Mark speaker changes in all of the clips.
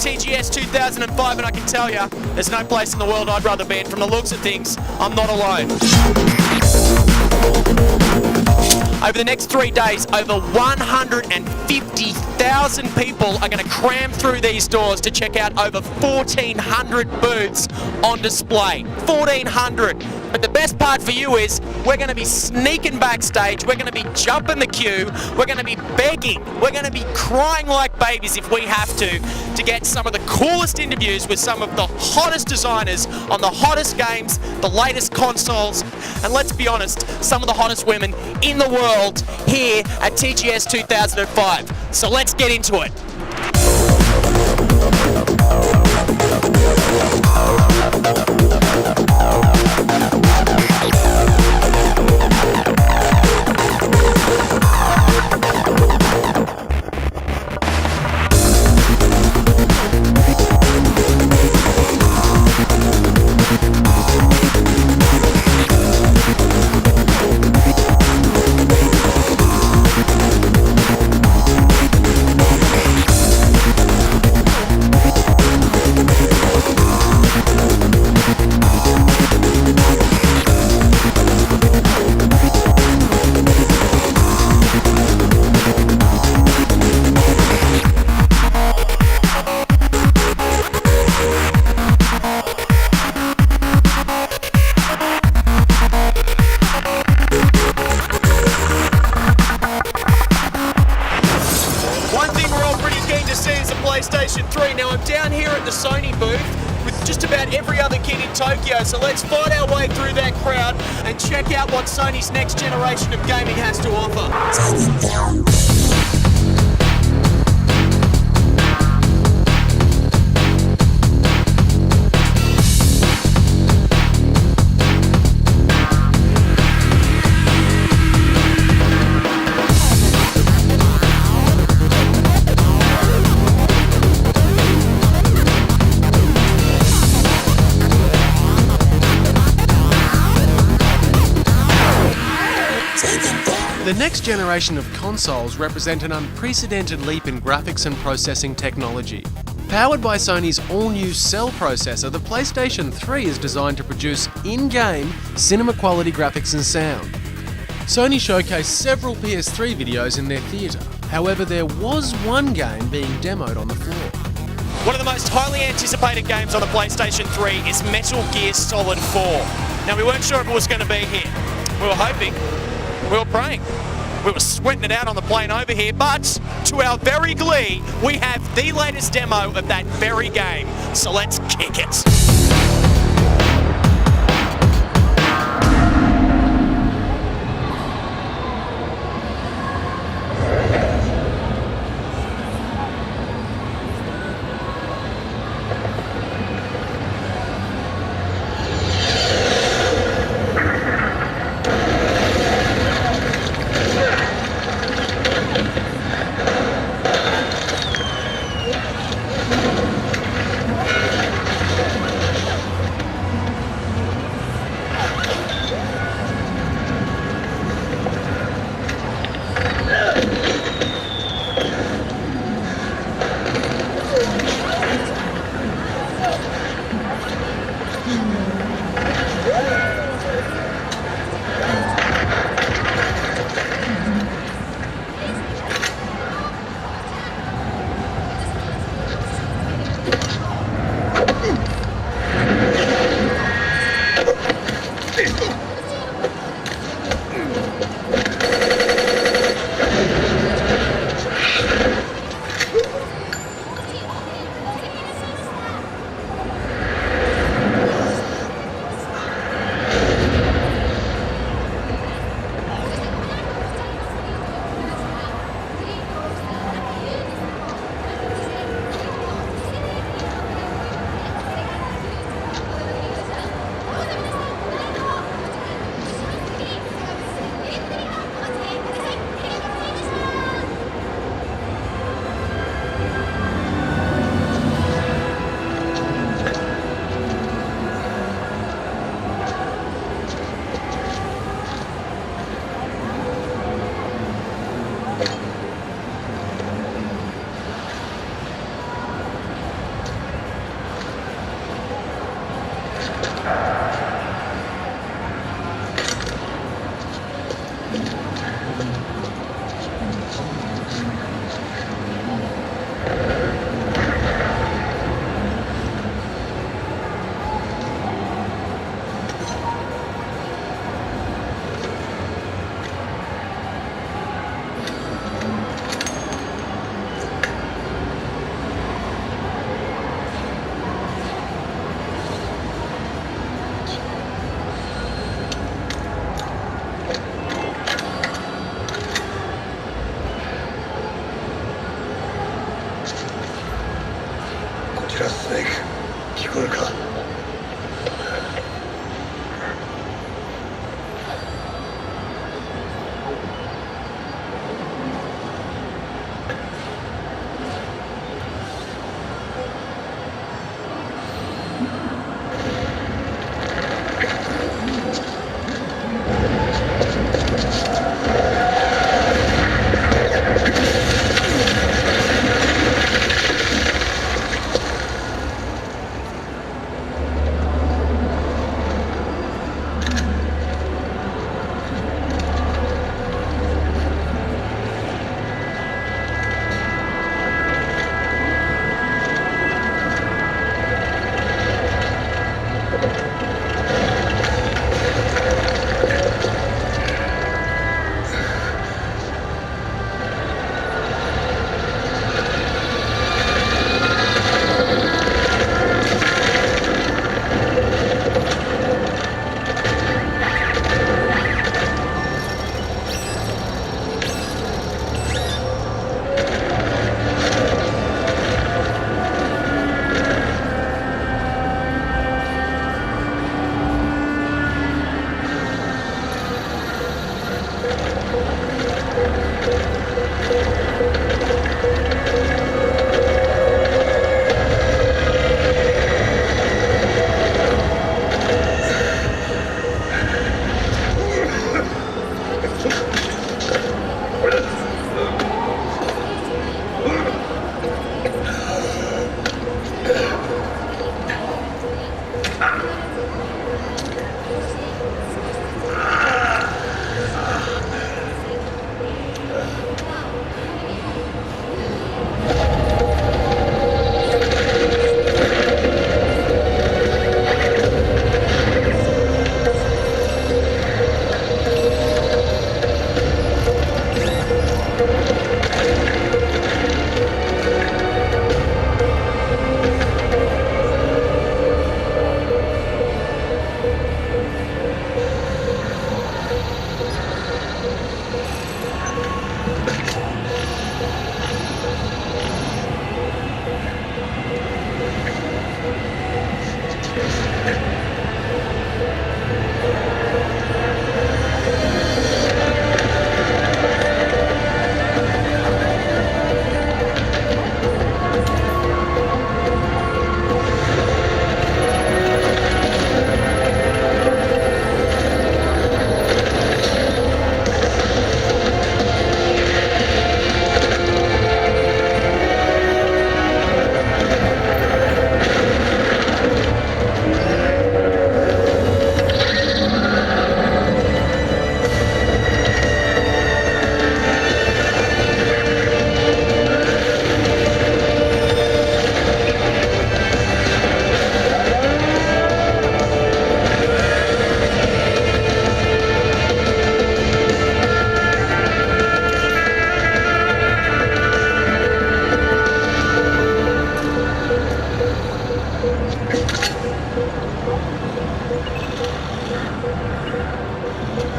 Speaker 1: TGS 2005, and I can tell you, there's no place in the world I'd rather be in. From the looks of things, I'm not alone. Over the next 3 days, over 150,000 people are going to cram through these doors to check out over 1,400 booths on display. 1,400. But the best part for you is we're going to be sneaking backstage, we're going to be jumping the queue, we're going to be begging, we're going to be crying like babies if we have to get some of the coolest interviews with some of the hottest designers on the hottest games, the latest consoles, and let's be honest, some of the hottest women in the world here at TGS 2005. So let's get into it. PlayStation 3. Now I'm down here at the Sony booth with just about every other kid in Tokyo, so let's fight our way through that crowd and check out what Sony's next generation of gaming has to offer.
Speaker 2: The next generation of consoles represent an unprecedented leap in graphics and processing technology. Powered by Sony's all-new Cell processor, the PlayStation 3 is designed to produce in-game cinema-quality graphics and sound. Sony showcased several PS3 videos in their theatre. However, there was one game being demoed on the floor.
Speaker 1: One of the most highly anticipated games on the PlayStation 3 is Metal Gear Solid 4. Now, we weren't sure if it was going to be here. We were hoping. We were praying. We were sweating it out on the plane over here, but to our very glee, we have the latest demo of that very game. So let's kick it.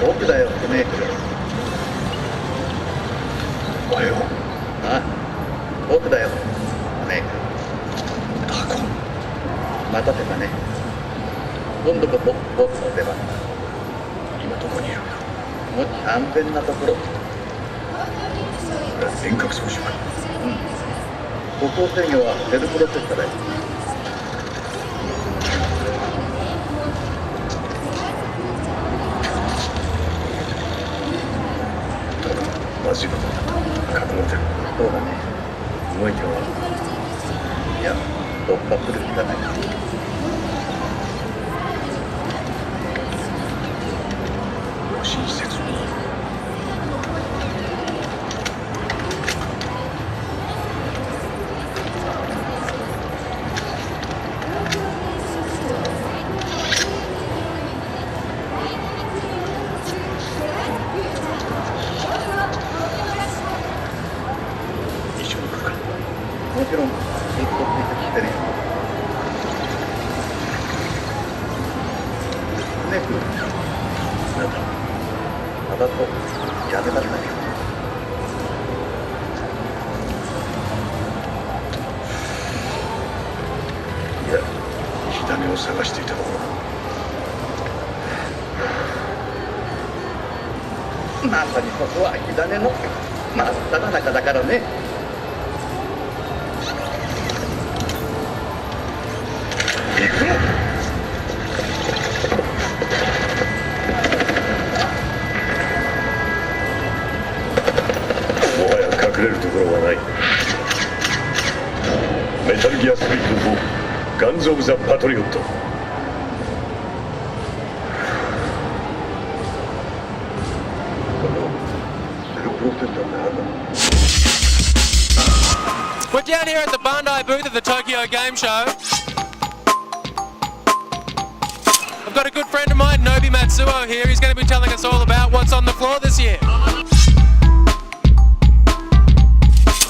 Speaker 3: 僕だよ、メイク。おはよう。ああ、僕だよ、メイク。タコ。待たせたね。今度こそ僕の出番だ。今どこにいるんだ？もっと安全なところ。遠隔操作。歩行制御はセルプロセッサーだよ。マジか。覚悟じゃん。そうだね。動いてはいや、突破するしかない。新施設にもちろん、ずっと追跡してるよ。ネク、なんだ、わざとやめたんだよ。いや、火種を探していたところ。まさにここは火種の真っ只中だからね。行くぞ。もはや隠れるところはない。メタルギアスプリット4ガンズ・オブ・ザ・パトリオット。
Speaker 1: We're down here at the Bandai booth of the Tokyo Game Show. I've got a good friend of mine, Nobi Matsuo, here. He's going to be telling us all about what's on the floor this year.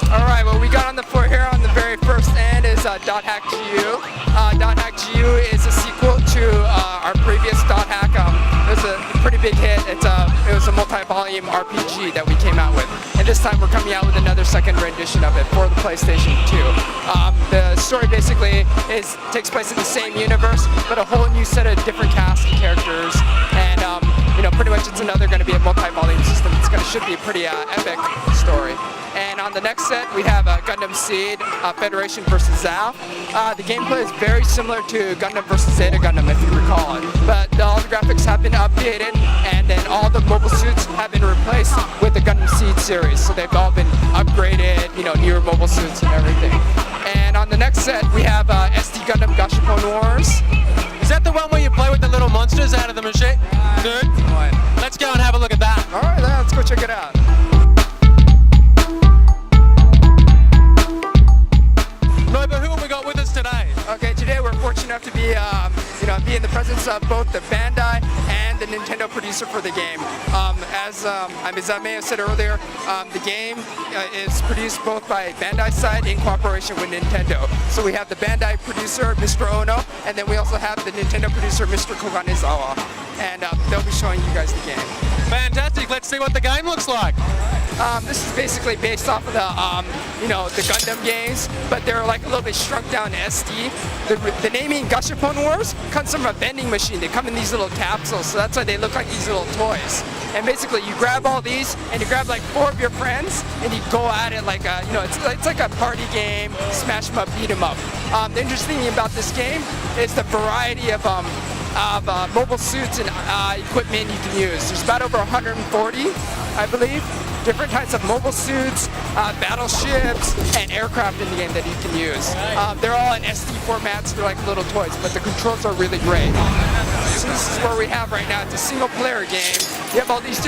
Speaker 4: Alright, what we got on the floor here on the very first end is Dot Hack GU. Dot Hack GU is a sequel to our previous Dot Hack. It was a pretty big hit. It was a multi-volume RPG that we came out with. And this time we're coming out with another second rendition of it for the PlayStation 2. The story basically takes place in the same universe, but a whole new set of different cast and characters. And pretty much it's another going to be a multi-volume system. Should be a pretty epic story. And on the next set we have Gundam Seed Federation vs. Zao. The gameplay is very similar to Gundam vs. Zeta Gundam, if you recall it. But all the graphics have been updated, and then all the mobile suits have been replaced with the Gundam Seed series. So they've all been upgraded, newer mobile suits and everything. And on the next set we have SD Gundam Gashapon Wars.
Speaker 1: Is that the one where you play with the little monsters out of the machine? Good. Let's go and have a look at that.
Speaker 4: Alright, let's go check it out.
Speaker 1: Nobu, who have we got with us today?
Speaker 4: Okay, today we're fortunate enough to be, be in the presence of both the Bandai and the Nintendo producer for the game. As I may have said earlier, the game is produced both by Bandai side in cooperation with Nintendo. So we have the Bandai producer, Mr. Ono, and then we also have the Nintendo producer, Mr. Koganezawa. And they'll be showing you guys the game.
Speaker 2: Fantastic. Let's see what the game looks like.
Speaker 4: This is basically based off of the, the Gundam games, but they're like a little bit shrunk down to SD. The naming Gashapon Wars comes from a vending machine. They come in these little capsules, so that's why they look like these little toys. And basically, you grab all these, and you grab like 4 of your friends, and you go at it like it's like a party game, smash 'em up, beat 'em up. The interesting thing about this game is the variety of mobile suits and equipment you can use. There's about over 140, I believe, different types of mobile suits, battleships, and aircraft in the game that you can use. They're all in SD formats, they're like little toys, but the controls are really great. So this is where we have right now. It's a single player game. You have all these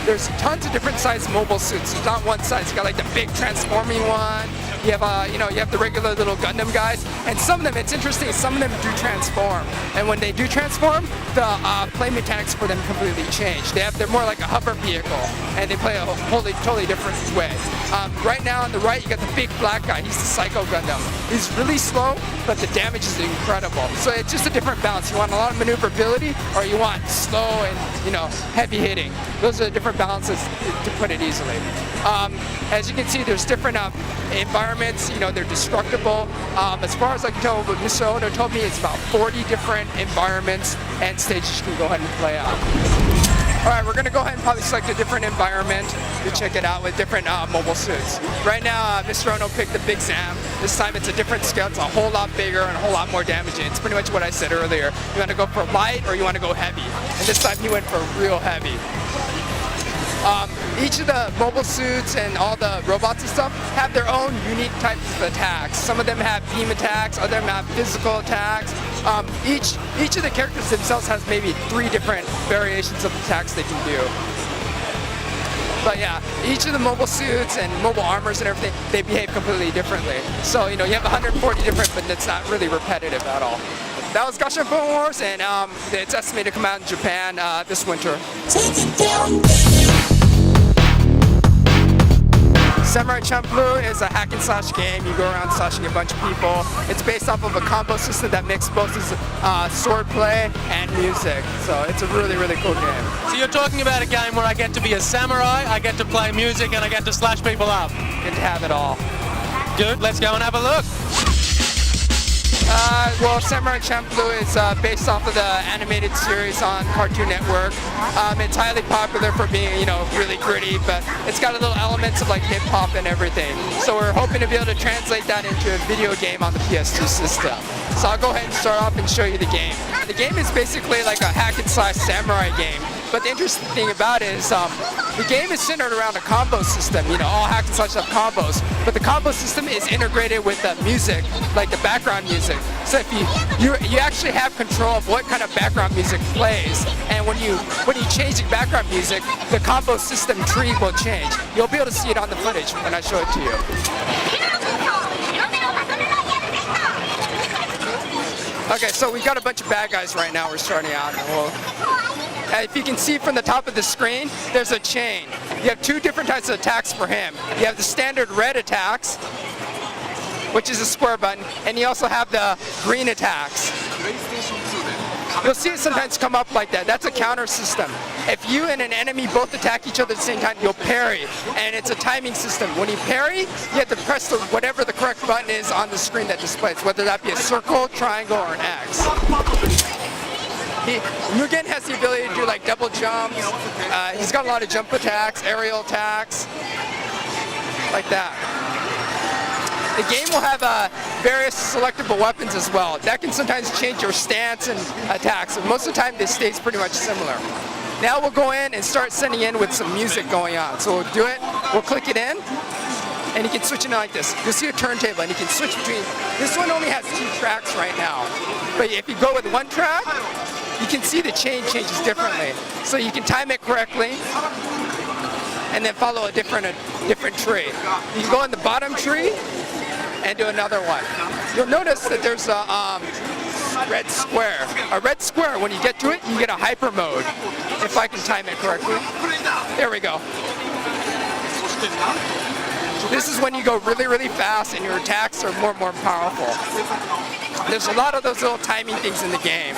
Speaker 4: there's tons of different size mobile suits. There's not one size. You got like the big transforming one. You have you have the regular little Gundam guys, and some of them, it's interesting, some of them do transform. And when they do transform, the play mechanics for them completely change. They're more like a hover vehicle, and they play a totally different way. Right now on the right, you got the big black guy. He's the Psycho Gundam. He's really slow, but the damage is incredible. So it's just a different balance. You want a lot of maneuverability, or you want slow and heavy hitting. Those are the different balances to put it easily. As you can see, there's different environments. They're destructible. As far as I can tell, what Mr. Ono told me, it's about 40 different environments and stages you can go ahead and play out. All right, we're going to go ahead and probably select a different environment to check it out with different mobile suits. Right now, Mr. Ono picked the Big Zam. This time it's a different scale. It's a whole lot bigger and a whole lot more damaging. It's pretty much what I said earlier. You want to go for light or you want to go heavy. And this time he went for real heavy. Each of the mobile suits and all the robots and stuff have their own unique types of attacks. Some of them have beam attacks, other them have physical attacks. Each of the characters themselves has maybe 3 different variations of attacks they can do. But yeah, each of the mobile suits and mobile armors and everything, they behave completely differently. So, you have 140 different, but it's not really repetitive at all. That was Gashapon Wars, and it's estimated to come out in Japan this winter. Samurai Champloo is a hack and slash game. You go around slashing a bunch of people. It's based off of a combo system that mixes both sword play and music. So it's a really, really cool game.
Speaker 2: So you're talking about a game where I get to be a samurai, I get to play music, and I get to slash people up.
Speaker 4: Get to have it all.
Speaker 2: Good, let's go and have a look.
Speaker 4: Well, Samurai Champloo is based off of the animated series on Cartoon Network. It's highly popular for being, really gritty, but it's got a little elements of like hip hop and everything. So we're hoping to be able to translate that into a video game on the PS2 system. So I'll go ahead and start off and show you the game. The game is basically like a hack and slash samurai game. But the interesting thing about it is the game is centered around a combo system. All hack and slash have combos, but the combo system is integrated with the music, like the background music. So if you actually have control of what kind of background music plays, and when you change the background music, the combo system tree will change. You'll be able to see it on the footage when I show it to you. Okay, so we've got a bunch of bad guys right now. We're starting out. If you can see from the top of the screen, there's a chain. You have 2 different types of attacks for him. You have the standard red attacks, which is a square button, and you also have the green attacks. You'll see it sometimes come up like that. That's a counter system. If you and an enemy both attack each other at the same time, you'll parry, and it's a timing system. When you parry, you have to press whatever the correct button is on the screen that displays, whether that be a circle, triangle, or an X. Mugen has the ability to do like double jumps. He's got a lot of jump attacks, aerial attacks, like that. The game will have various selectable weapons as well. That can sometimes change your stance and attacks. Most of the time, this stays pretty much similar. Now we'll go in and start sending in with some music going on. So we'll do it, we'll click it in, and you can switch it in like this. You'll see a turntable, and you can switch between. This one only has 2 tracks right now. But if you go with 1 track, you can see the chain changes differently. So you can time it correctly, and then follow a different tree. You can go in the bottom tree, and do another one. You'll notice that there's red square. A red square, when you get to it, you get a hyper mode. If I can time it correctly. There we go. This is when you go really, really fast and your attacks are more and more powerful. There's a lot of those little timing things in the game.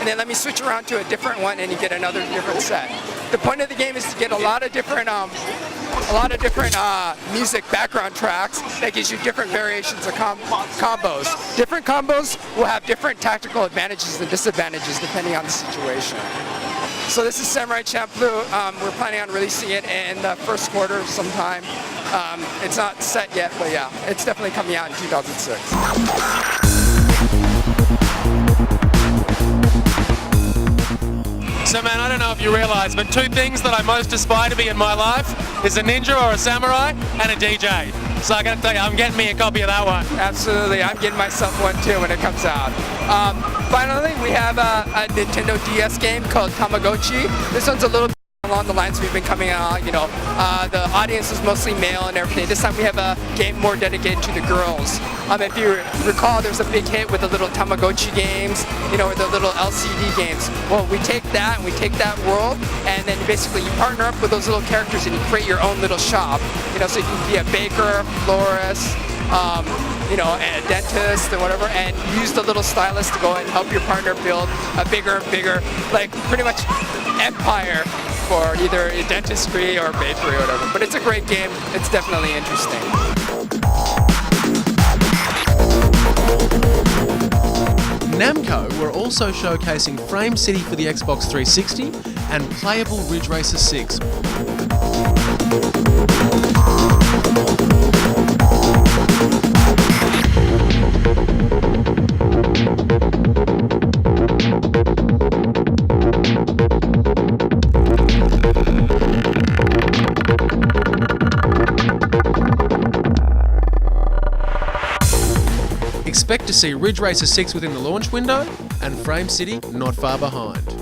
Speaker 4: And then let me switch around to a different one and you get another different set. The point of the game is to get a lot of different music background tracks that gives you different variations of combos. Different combos will have different tactical advantages and disadvantages depending on the situation. So this is Samurai Champloo. We're planning on releasing it in the first quarter sometime. It's not set yet, but yeah, it's definitely coming out in 2006.
Speaker 2: So man, I don't know if you realize, but two things that I most aspire to be in my life is a ninja or a samurai and a DJ. So I gotta tell you, I'm getting me a copy of that one.
Speaker 4: Absolutely, I'm getting myself one too when it comes out. Finally, we have a Nintendo DS game called Tamagotchi. This one's a little bit along the lines we've been coming out, the audience is mostly male and everything. This time we have a game more dedicated to the girls. If you recall, there's a big hit with the little Tamagotchi games, or the little LCD games. Well, we take that and we take that world, and then basically you partner up with those little characters and you create your own little shop. So you can be a baker, florist, a dentist or whatever, and use the little stylist to go and help your partner build a bigger and bigger, like pretty much empire for either a dentistry or bakery or whatever. But it's a great game. It's definitely interesting.
Speaker 2: Namco were also showcasing Frame City for the Xbox 360 and playable Ridge Racer 6. Expect to see Ridge Racer 6 within the launch window and Frame City not far behind.